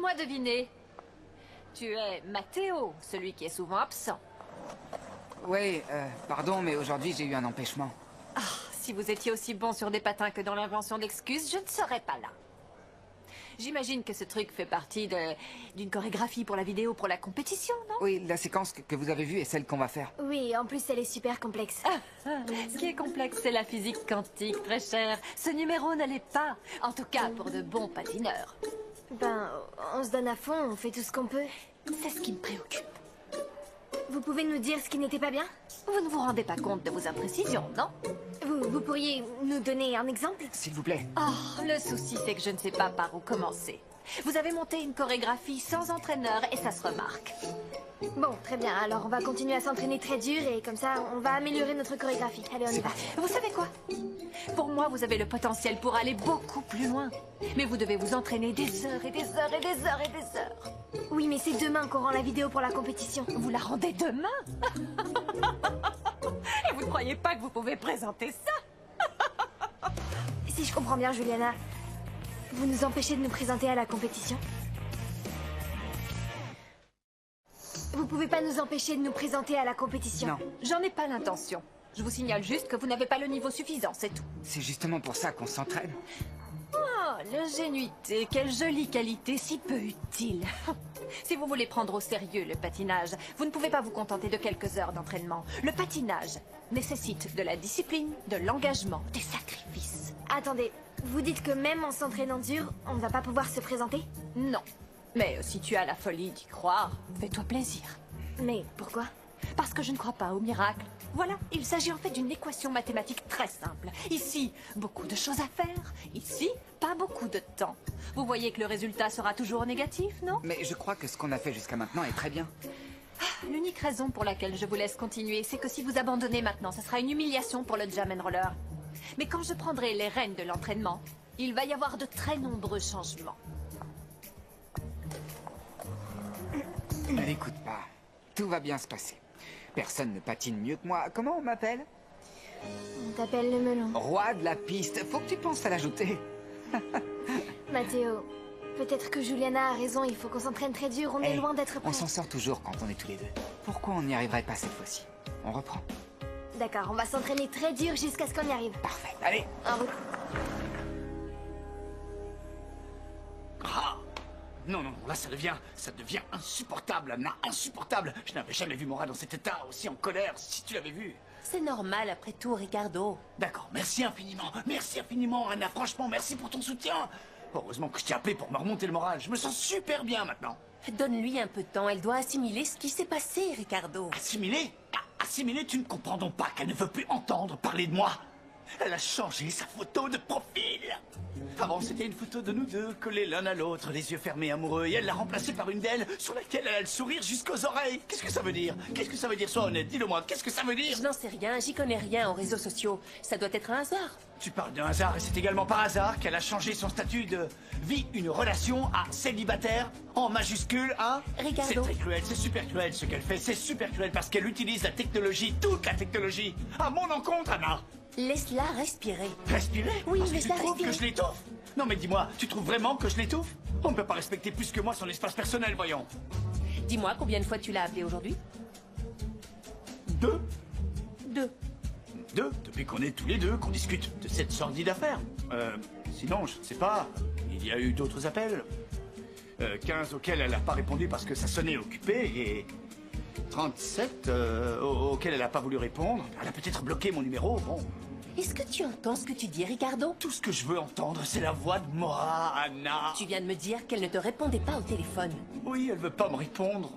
Laisse-moi deviner. Tu es Matteo, celui qui est souvent absent. Oui, pardon, mais aujourd'hui j'ai eu un empêchement. Ah, si vous étiez aussi bon sur des patins que dans l'invention d'excuses, je ne serais pas là. J'imagine que ce truc fait partie d'une chorégraphie pour la vidéo pour la compétition, non? Oui, la séquence que vous avez vue est celle qu'on va faire. Oui, en plus elle est super complexe. Ce qui est complexe, c'est la physique quantique, très chère. Ce numéro ne l'est pas. En tout cas, pour de bons patineurs. Ben, on se donne à fond, on fait tout ce qu'on peut. C'est ce qui me préoccupe. Vous pouvez nous dire ce qui n'était pas bien? Vous ne vous rendez pas compte de vos imprécisions, non? Vous pourriez nous donner un exemple? S'il vous plaît. Oh, le souci, c'est que je ne sais pas par où commencer. Vous avez monté une chorégraphie sans entraîneur et ça se remarque. Bon, très bien, alors on va continuer à s'entraîner très dur et comme ça, on va améliorer notre chorégraphie. Allez, on y va. Vous savez quoi? Pour moi, vous avez le potentiel pour aller beaucoup plus loin. Mais vous devez vous entraîner des heures et des heures et des heures et des heures. Oui, mais c'est demain qu'on rend la vidéo pour la compétition. Vous la rendez demain? Et vous ne croyez pas que vous pouvez présenter ça? Si je comprends bien, Juliana, vous nous empêchez de nous présenter à la compétition? Vous pouvez pas nous empêcher de nous présenter à la compétition? Non. J'en ai pas l'intention. Je vous signale juste que vous n'avez pas le niveau suffisant, c'est tout. C'est justement pour ça qu'on s'entraîne. Oh, l'ingénuité, quelle jolie qualité, si peu utile. Si vous voulez prendre au sérieux le patinage, vous ne pouvez pas vous contenter de quelques heures d'entraînement. Le patinage nécessite de la discipline, de l'engagement, des sacrifices. Attendez, vous dites que même en s'entraînant dur, on ne va pas pouvoir se présenter? Non. Mais si tu as la folie d'y croire, fais-toi plaisir. Mais pourquoi? Parce que je ne crois pas au miracle. Voilà, il s'agit en fait d'une équation mathématique très simple. Ici, beaucoup de choses à faire. Ici, pas beaucoup de temps. Vous voyez que le résultat sera toujours négatif, non? Mais je crois que ce qu'on a fait jusqu'à maintenant est très bien. L'unique raison pour laquelle je vous laisse continuer, c'est que si vous abandonnez maintenant, ce sera une humiliation pour le Jam and Roller. Mais quand je prendrai les rênes de l'entraînement, il va y avoir de très nombreux changements. N'écoute pas. Tout va bien se passer. Personne ne patine mieux que moi. Comment on m'appelle? On t'appelle le melon. Roi de la piste. Faut que tu penses à l'ajouter. Mathéo, peut-être que Juliana a raison, il faut qu'on s'entraîne très dur, on est Hey, loin d'être prêts. On s'en sort toujours quand on est tous les deux. Pourquoi on n'y arriverait pas cette fois-ci? On reprend. D'accord, on va s'entraîner très dur jusqu'à ce qu'on y arrive. Parfait. Allez. En route. Ah! Non, non, là ça devient insupportable, Anna, insupportable. Je n'avais jamais vu Mora dans cet état, aussi en colère, si tu l'avais vu. C'est normal après tout, Ricardo. D'accord, merci infiniment, Anna, franchement, merci pour ton soutien. Heureusement que je t'ai appelé pour me remonter le moral, je me sens super bien maintenant. Donne-lui un peu de temps, elle doit assimiler ce qui s'est passé, Ricardo. Assimiler? Assimiler, tu ne comprends donc pas qu'elle ne veut plus entendre parler de moi. Elle a changé sa photo de profil. Avant, c'était une photo de nous deux, collés l'un à l'autre, les yeux fermés, amoureux, et elle l'a remplacée par une d'elles sur laquelle elle a le sourire jusqu'aux oreilles. Qu'est-ce que ça veut dire? Qu'est-ce que ça veut dire? Sois honnête, dis-le-moi, qu'est-ce que ça veut dire? Je n'en sais rien, j'y connais rien aux réseaux sociaux. Ça doit être un hasard. Tu parles d'un hasard, et c'est également par hasard qu'elle a changé son statut de vie, une relation à célibataire, en majuscule, hein? Ricardo. C'est très cruel, c'est super cruel ce qu'elle fait, c'est super cruel parce qu'elle utilise la technologie, toute la technologie, à mon encontre, Anna. Laisse-la respirer. Respirer? Oui, Parce que laisse-la tu trouves respirer. que je l'étouffe? Non mais dis-moi, tu trouves vraiment que je l'étouffe? On ne peut pas respecter plus que moi son espace personnel, voyons. Dis-moi combien de fois tu l'as appelé aujourd'hui? Deux? Deux. Deux, depuis qu'on est tous les deux, qu'on discute de cette sordide affaire. Sinon, je ne sais pas, il y a eu d'autres appels. 15 auxquels elle n'a pas répondu parce que ça sonnait occupé, et 37 auxquels elle n'a pas voulu répondre. Elle a peut-être bloqué mon numéro, bon. Est-ce que tu entends ce que tu dis, Ricardo? Tout ce que je veux entendre, c'est la voix de Mora, Anna. Tu viens de me dire qu'elle ne te répondait pas au téléphone. Oui, elle veut pas me répondre.